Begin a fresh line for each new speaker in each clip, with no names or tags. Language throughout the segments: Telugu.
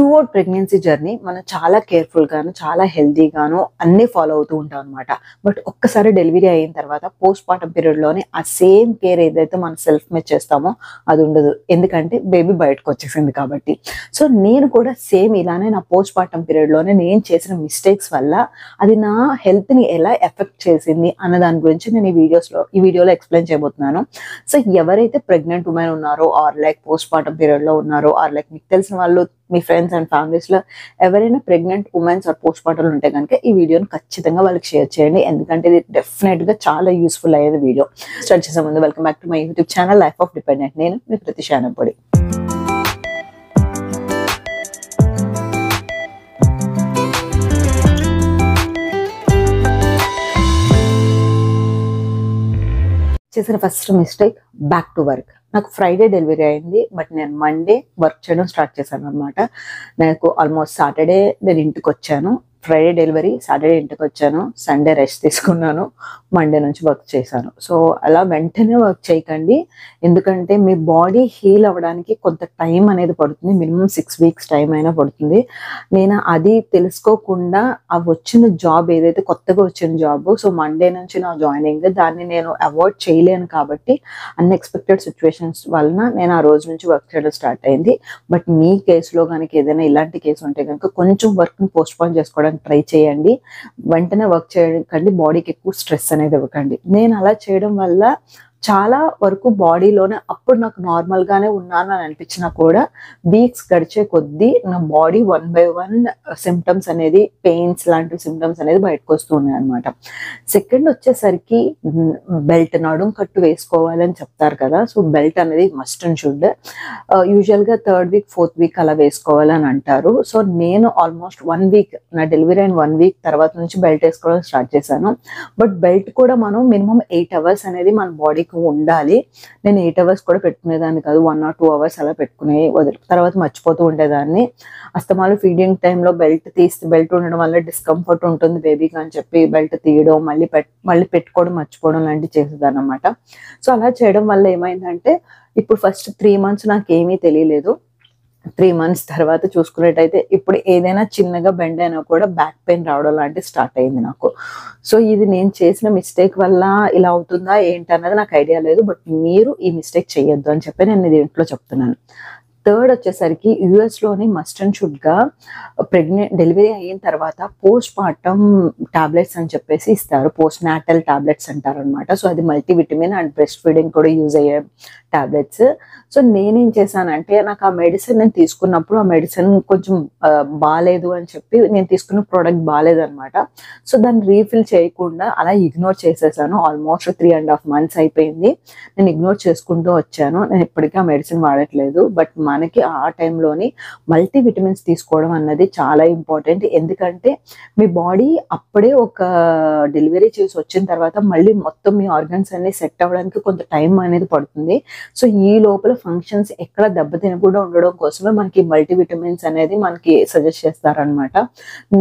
త్రూఅవుట్ ప్రెగ్నెన్సీ జర్నీ మనం చాలా కేర్ఫుల్ గాను చాలా హెల్తీగాను అన్నీ ఫాలో అవుతూ ఉంటాం అనమాట. బట్ ఒక్కసారి డెలివరీ అయిన తర్వాత పోస్ట్ పార్టం పీరియడ్లోనే ఆ సేమ్ కేర్ ఏదైతే మనం సెల్ఫ్ మీద చేస్తామో అది ఉండదు. ఎందుకంటే బేబీ బయటకు వచ్చేసింది కాబట్టి. సో నేను కూడా సేమ్ ఇలానే నా పోస్ట్ పార్టం పీరియడ్లోనే నేను చేసిన మిస్టేక్స్ వల్ల అది నా హెల్త్ని ఎలా ఎఫెక్ట్ చేసింది అన్న దాని గురించి నేను ఈ వీడియోలో ఎక్స్ప్లెయిన్ చేయబోతున్నాను. సో ఎవరైతే ప్రెగ్నెంట్ ఉమెన్ ఉన్నారో ఆర్ లైక్ పోస్ట్ పార్టం పీరియడ్లో ఉన్నారో ఆర్ లైక్ మీకు తెలిసిన వాళ్ళు మీ ఫ్రెండ్స్ అండ్ ఫ్యామిలీస్లో ఎవరైనా pregnant womens or post partum ఉంటే కనుక ఈ వీడియోని ఖచ్చితంగా వాళ్ళకి షేర్ చేయండి. ఎందుకంటే ఇది డెఫినెట్గా చాలా యూస్ఫుల్ అయ్యేది వీడియో. స్టార్ట్ చేసే ముందు welcome back to my YouTube channel life of dependent. నేను మీ ప్రతి శానంపొడి. చేసిన first mistake back to work. నాకు ఫ్రైడే డెలివరీ అయింది, బట్ నేను మండే వర్క్ చేయడం స్టార్ట్ చేశాను అనమాట. నాకు ఆల్మోస్ట్ సాటర్డే నేను ఇంటికి వచ్చాను. ఫ్రైడే డెలివరీ, సాటర్డే ఇంటికి వచ్చాను, సండే రెస్ట్ తీసుకున్నాను, మండే నుంచి వర్క్ చేశాను. సో అలా వెంటనే వర్క్ చేయకండి, ఎందుకంటే మీ బాడీ హీల్ అవ్వడానికి కొంత టైం అనేది పడుతుంది. మినిమం 6 weeks టైం అయినా పడుతుంది. నేను అది తెలుసుకోకుండా ఆ వచ్చిన జాబ్ ఏదైతే కొత్తగా వచ్చిన జాబ్, సో మండే నుంచి నా జాయినింగ్, దాన్ని నేను అవాయిడ్ చేయలేను కాబట్టి అన్ఎక్స్పెక్టెడ్ సిచ్యువేషన్స్ వలన నేను ఆ రోజు నుంచి వర్క్ చేయడం స్టార్ట్ అయింది. బట్ మీ కేసులో కనుక ఏదైనా ఇలాంటి కేసు ఉంటే కనుక కొంచెం వర్క్ని పోస్ట్పోన్ చేసుకోవడానికి ట్రై చేయండి. వెంటనే వర్క్ చేయకండి, బాడీకి ఎక్కువ స్ట్రెస్ అనేది ఇవ్వకండి. నేను అలా చేయడం వల్ల చాలా వరకు బాడీలోనే అప్పుడు నాకు నార్మల్గానే ఉన్నాను అని అనిపించినా కూడా వీక్స్ గడిచే కొద్దీ నా బాడీ 1 by 1 సిమ్టమ్స్ అనేది, పెయిన్స్ లాంటి సిమ్టమ్స్ అనేది బయటకు వస్తూ ఉన్నాయి అనమాట. సెకండ్ వచ్చేసరికి బెల్ట్, నడుం కట్టు వేసుకోవాలని చెప్తారు కదా. సో బెల్ట్ అనేది మస్ట్ అండ్ షుడ్. యూజువల్గా 3rd week 4th week అలా వేసుకోవాలని అంటారు. సో నేను ఆల్మోస్ట్ 1 week, నా డెలివరీ అయిన 1 week తర్వాత నుంచి బెల్ట్ వేసుకోవడం స్టార్ట్ చేశాను. బట్ బెల్ట్ కూడా మనం మినిమం 8 hours అనేది మన బాడీకి ఉండాలి. నేను 8 hours కూడా పెట్టుకునేదాన్ని కాదు, 1 or 2 hours అలా పెట్టుకునే తర్వాత మర్చిపోతూ ఉండేదాన్ని. అస్తమాలు ఫీడింగ్ టైంలో బెల్ట్ తీస్తే బెల్ట్ ఉండడం వల్ల డిస్కంఫర్ట్ ఉంటుంది బేబీకి అని చెప్పి బెల్ట్ తీయడం, మళ్ళీ పెట్టుకోవడం, మర్చిపోవడం లాంటివి చేసేదాన్ని అనమాట. సో అలా చేయడం వల్ల ఏమైందంటే ఇప్పుడు ఫస్ట్ 3 months నాకేమీ తెలియలేదు. 3 months తర్వాత చూసుకున్నట్టయితే ఇప్పుడు ఏదైనా చిన్నగా బెండ్ అయినా కూడా బ్యాక్ పెయిన్ రావడం లాంటివి స్టార్ట్ అయింది నాకు. సో ఇది నేను చేసిన మిస్టేక్ వల్ల ఇలా అవుతుందా ఏంటి అన్నది నాకు ఐడియా లేదు. బట్ మీరు ఈ మిస్టేక్ చేయొద్దు అని చెప్పి నేను దీంట్లో చెప్తున్నాను. థర్డ్ వచ్చేసరికి యుఎస్లోని మస్ట్ అండ్ షుడ్గా డెలివరీ అయిన తర్వాత పోస్ట్ పార్టం టాబ్లెట్స్ అని చెప్పేసి ఇస్తారు. పోస్ట్ నాటల్ టాబ్లెట్స్ అంటారు అనమాట. సో అది మల్టీవిటమిన్ అండ్ బ్రెస్ట్ ఫీడింగ్ కూడా యూజ్ అయ్యే టాబ్లెట్స్. సో నేనేం చేశానంటే నాకు ఆ మెడిసిన్ నేను తీసుకున్నప్పుడు ఆ మెడిసిన్ కొంచెం బాగాలేదు అని చెప్పి నేను తీసుకున్న ప్రోడక్ట్ బాగాలేదనమాట. సో దాన్ని రీఫిల్ చేయకుండా అలా ఇగ్నోర్ చేసేసాను. ఆల్మోస్ట్ 3.5 months అయిపోయింది. నేను ఇగ్నోర్ చేసుకుంటూ వచ్చాను. నేను ఇప్పటికీ ఆ మెడిసిన్ వాడట్లేదు. బట్ మనకి ఆ టైంలోని మల్టీవిటమిన్స్ తీసుకోవడం అన్నది చాలా ఇంపార్టెంట్. ఎందుకంటే మీ బాడీ అప్పుడే ఒక డెలివరీ చేసి వచ్చిన తర్వాత మళ్ళీ మొత్తం మీ ఆర్గన్స్ అన్ని సెట్ అవ్వడానికి కొంత టైం అనేది పడుతుంది. సో ఈ లోపల ఫంక్షన్స్ ఎక్కడ దెబ్బతినకుండా ఉండడం కోసమే మనకి మల్టీవిటమిన్స్ అనేది మనకి సజెస్ట్ చేస్తారనమాట.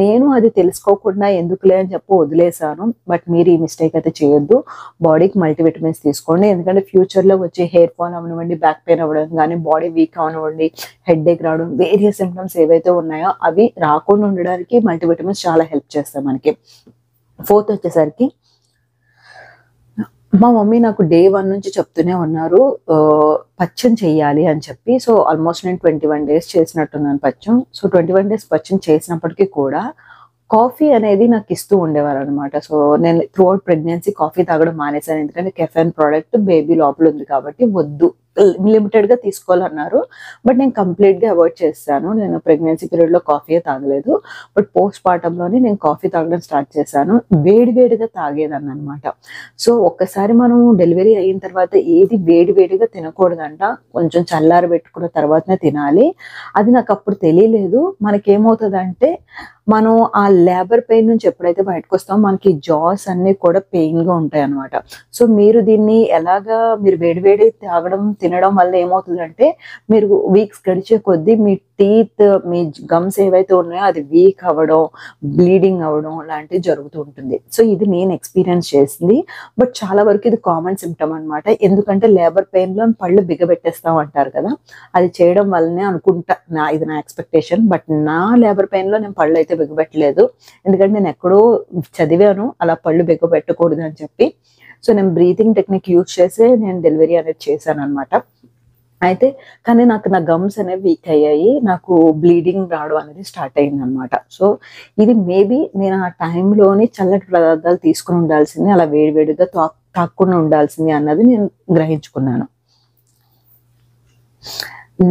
నేను అది తెలుసుకోకుండా ఎందుకులే అని చెప్పి వదిలేసాను. బట్ మీరు ఈ మిస్టేక్ అయితే చేయొద్దు. బాడీకి మల్టీవిటమిన్స్ తీసుకోండి. ఎందుకంటే ఫ్యూచర్లో వచ్చే హెయిర్ ఫాల్ అవనివ్వండి, బ్యాక్ పెయిన్ అవ్వడం కానీ, బాడీ వీక్ అవనివ్వండి, హెడ్ ఏక్ రావడం, వేరియస్ సిమ్టమ్స్ ఏవైతే ఉన్నాయో అవి రాకుండా ఉండడానికి మల్టీవిటమిన్స్ చాలా హెల్ప్ చేస్తాయి మనకి. ఫోర్త్ వచ్చేసరికి మా మమ్మీ నాకు day 1 నుంచి చెప్తూనే ఉన్నారు పచ్చం చెయ్యాలి అని చెప్పి. సో ఆల్మోస్ట్ నేను 21 days చేసినట్టున్నాను పచ్చం. సో 21 days పచ్చం చేసినప్పటికీ కూడా కాఫీ అనేది నాకు ఇస్తూ ఉండేవారు అనమాట. సో నేను త్రూఅవుట్ ప్రెగ్నెన్సీ కాఫీ తాగడం మానేశాను. ఎందుకంటే కెఫెన్ ప్రోడక్ట్ బేబీ లోపల ఉంది కాబట్టి వద్దు, లిమిటెడ్గా తీసుకోవాలన్నారు. బట్ నేను కంప్లీట్గా అవాయిడ్ చేస్తాను. నేను ప్రెగ్నెన్సీ పీరియడ్లో కాఫీయే తాగలేదు. బట్ పోస్ట్ పార్టంలోనే నేను కాఫీ తాగడం స్టార్ట్ చేశాను. వేడిగా తాగేదాన్ని అనమాట. సో ఒక్కసారి మనం డెలివరీ అయిన తర్వాత ఏది వేడిగా తినకూడదంట, కొంచెం చల్లారి పెట్టుకున్న తర్వాతనే తినాలి. అది నాకు అప్పుడు తెలియలేదు. మనకేమవుతుందంటే మనం ఆ లేబర్ పెయిన్ నుంచి ఎప్పుడైతే బయటకు వస్తామో మనకి జాస్ అన్ని కూడా పెయిన్ గా ఉంటాయి అన్నమాట. సో మీరు దీన్ని ఎలాగా మీరు వేడివేడి తాగడం తినడం వల్ల ఏమవుతుందంటే మీరు వీక్స్ గడిచే కొద్దీ మీ టీత్ మీ గమ్స్ ఏవైతే ఉన్నాయో అది వీక్ అవ్వడం, బ్లీడింగ్ అవ్వడం లాంటివి జరుగుతూ ఉంటుంది. సో ఇది నేను ఎక్స్పీరియన్స్ చేసింది. బట్ చాలా వరకు ఇది కామన్ సిమ్టమ్ అనమాట. ఎందుకంటే లేబర్ పెయిన్ లో పళ్ళు బిగబెట్టేస్తాం అంటారు కదా, అది చేయడం వల్లనే అనుకుంటా, ఇది నా ఎక్స్పెక్టేషన్. బట్ నా లేబర్ పెయిన్ లో నేను పళ్ళు అయితే బిగబెట్టలేదు. ఎందుకంటే నేను ఎక్కడో చదివాను అలా పళ్ళు బిగబెట్టకూడదు అని చెప్పి. సో నేను బ్రీతింగ్ టెక్నిక్ యూజ్ చేసి నేను డెలివరీ అనేది చేశాను అనమాట. అయితే కానీ నాకు నా గమ్స్ అనేవి వీక్ అయ్యాయి, నాకు బ్లీడింగ్ రావడం అనేది స్టార్ట్ అయింది అనమాట. సో ఇది మేబీ నేను ఆ టైంలోని చల్లటి పదార్థాలు తీసుకుని ఉండాల్సింది, అలా వేడివేడిగా తాక్కుండా ఉండాల్సింది అన్నది నేను గ్రహించుకున్నాను.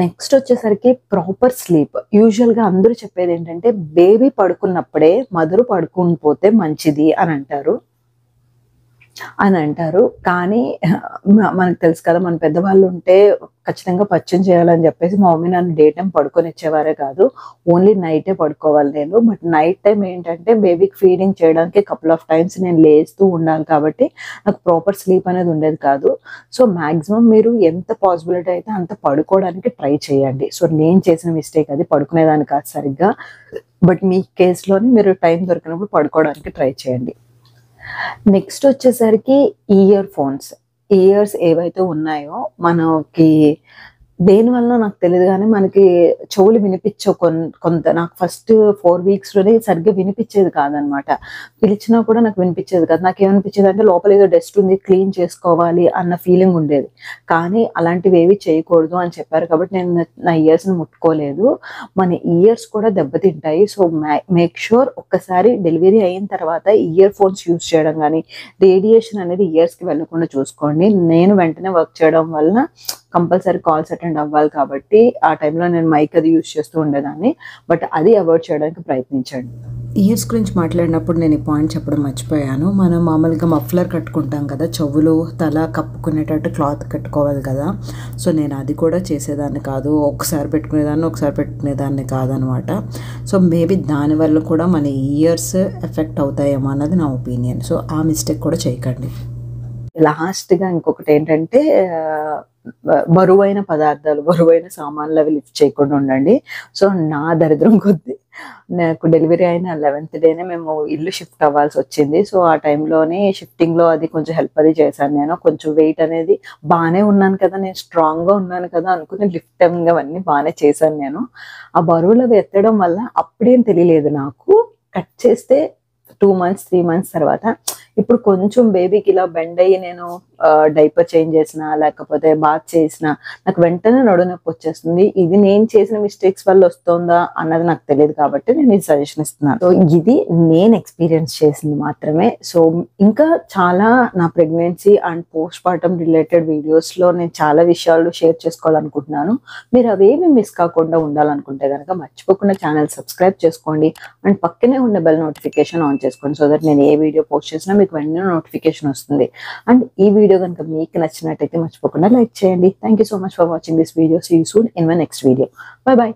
నెక్స్ట్ వచ్చేసరికి ప్రాపర్ స్లీప్. యూజువల్గా అందరూ చెప్పేది ఏంటంటే బేబీ పడుకున్నప్పుడే మదరు పడుకుని పోతే మంచిది అని అంటారు. కానీ మనకు తెలుసు కదా, మన పెద్దవాళ్ళు ఉంటే ఖచ్చితంగా పచ్చం చేయాలని చెప్పేసి మా మమ్మీ నన్ను డే టైం పడుకొని ఇచ్చేవారే కాదు, ఓన్లీ నైటే పడుకోవాలి నేను. బట్ నైట్ టైం ఏంటంటే బేబీకి ఫీడింగ్ చేయడానికి కపుల్ ఆఫ్ టైమ్స్ నేను లేస్తూ ఉండాలి కాబట్టి నాకు ప్రాపర్ స్లీప్ అనేది ఉండేది కాదు. సో మ్యాక్సిమం మీరు ఎంత పాసిబిలిటీ అయితే అంత పడుకోవడానికి ట్రై చేయండి. సో నేను చేసిన మిస్టేక్ అది, పడుకునేదాన్ని కాదు సరిగ్గా. బట్ మీ కేసులోని మీరు టైం దొరికినప్పుడు పడుకోవడానికి ట్రై చేయండి. నెక్స్ట్ వచ్చేసరికి ఇయర్ ఫోన్స్. ఇయర్స్ ఏవైతే ఉన్నాయో మనకి దేనివల్ల నాకు తెలియదు కానీ మనకి చెవులు వినిపించవు కొంత. నాకు ఫస్ట్ 4 weeks లోనే సరిగ్గా వినిపించేది కాదనమాట. పిలిచినా కూడా నాకు వినిపించేది కాదు. నాకు ఏమనిపించేది అంటే లోపల ఏదో డస్ట్ ఉంది, క్లీన్ చేసుకోవాలి అన్న ఫీలింగ్ ఉండేది. కానీ అలాంటివి ఏవి చేయకూడదు అని చెప్పారు కాబట్టి నేను నా ఇయర్స్ని ముట్టుకోలేదు. మన ఇయర్స్ కూడా దెబ్బతింటాయి. సో మేక్ షూర్ ఒక్కసారి డెలివరీ అయిన తర్వాత ఇయర్ ఫోన్స్ యూజ్ చేయడం కానీ రేడియేషన్ అనేది ఇయర్స్కి వెళ్ళకుండా చూసుకోండి. నేను వెంటనే వర్క్ చేయడం వల్ల కంపల్సరీ కాల్స్ అటెండ్ అవ్వాలి కాబట్టి ఆ టైంలో నేను మైక్ అది యూజ్ చేస్తూ ఉండేదాన్ని. బట్ అది అవాయిడ్ చేయడానికి ప్రయత్నించండి.
ఇయర్స్ గురించి మాట్లాడినప్పుడు నేను ఈ పాయింట్ చెప్పడం మర్చిపోయాను. మనం మామూలుగా మఫ్లర్ కట్టుకుంటాం కదా, చెవులు తల కప్పుకునేటట్టు క్లాత్ కట్టుకోవాలి కదా. సో నేను అది కూడా చేసేదాన్ని కాదు, ఒకసారి పెట్టుకునేదాన్ని కాదనమాట. సో మేబీ దానివల్ల కూడా మన ఇయర్స్ ఎఫెక్ట్ అవుతాయేమో అన్నది నా ఒపీనియన్. సో ఆ మిస్టేక్ కూడా చేయకండి.
లాస్ట్గా ఇంకొకటి ఏంటంటే బరువైన పదార్థాలు, బరువైన సామాన్లు అవి లిఫ్ట్ చేయకుండా ఉండండి. సో నా దరిద్రం కొద్ది నాకు డెలివరీ అయిన 11th డేనే మేము ఇల్లు షిఫ్ట్ అవ్వాల్సి వచ్చింది. సో ఆ టైంలోనే షిఫ్టింగ్లో అది కొంచెం హెల్ప్ అది చేశాను నేను. కొంచెం వెయిట్ అనేది బాగానే ఉన్నాను కదా, నేను స్ట్రాంగ్గా ఉన్నాను కదా అనుకుని లిఫ్టింగ్ అవన్నీ బాగానే చేశాను నేను. ఆ బరువులు అవి ఎత్తడం వల్ల అప్పుడేం తెలియలేదు నాకు. కట్ చేస్తే 2 months 3 months తర్వాత ఇప్పుడు కొంచెం బేబీకి ఇలా బెండ్ అయ్యి నేను డైపర్ చేంజ్ చేసిన లేకపోతే బాత్ చేసిన నాకు వెంటనే నడునొప్పి వచ్చేస్తుంది. ఇది నేను చేసిన మిస్టేక్స్ వల్ల వస్తుందా అన్నది నాకు తెలియదు కాబట్టి నేను ఇది సజెషన్ ఇస్తున్నాను. సో ఇది నేను ఎక్స్పీరియన్స్ చేసింది మాత్రమే. సో ఇంకా చాలా నా pregnancy and post partum related వీడియోస్లో నేను చాలా విషయాలు షేర్ చేసుకోవాలనుకుంటున్నాను. మీరు అవేమి మిస్ కాకుండా ఉండాలనుకుంటే కనుక మర్చిపోకుండా ఛానల్ సబ్స్క్రైబ్ చేసుకోండి అండ్ పక్కనే ఉన్న బెల్ నోటిఫికేషన్ ఆన్ చేసుకోండి. సో దట్ నేను ఏ వీడియో పోస్ట్ చేసినా మీకు వెంటనే నోటిఫికేషన్ వస్తుంది. అండ్ ఈ వీడియో కనుక మీకు నచ్చినట్టయితే మర్చిపోకుండా లైక్ చేయండి. Thank you so much for watching this video. See you soon in my next video. Bye by.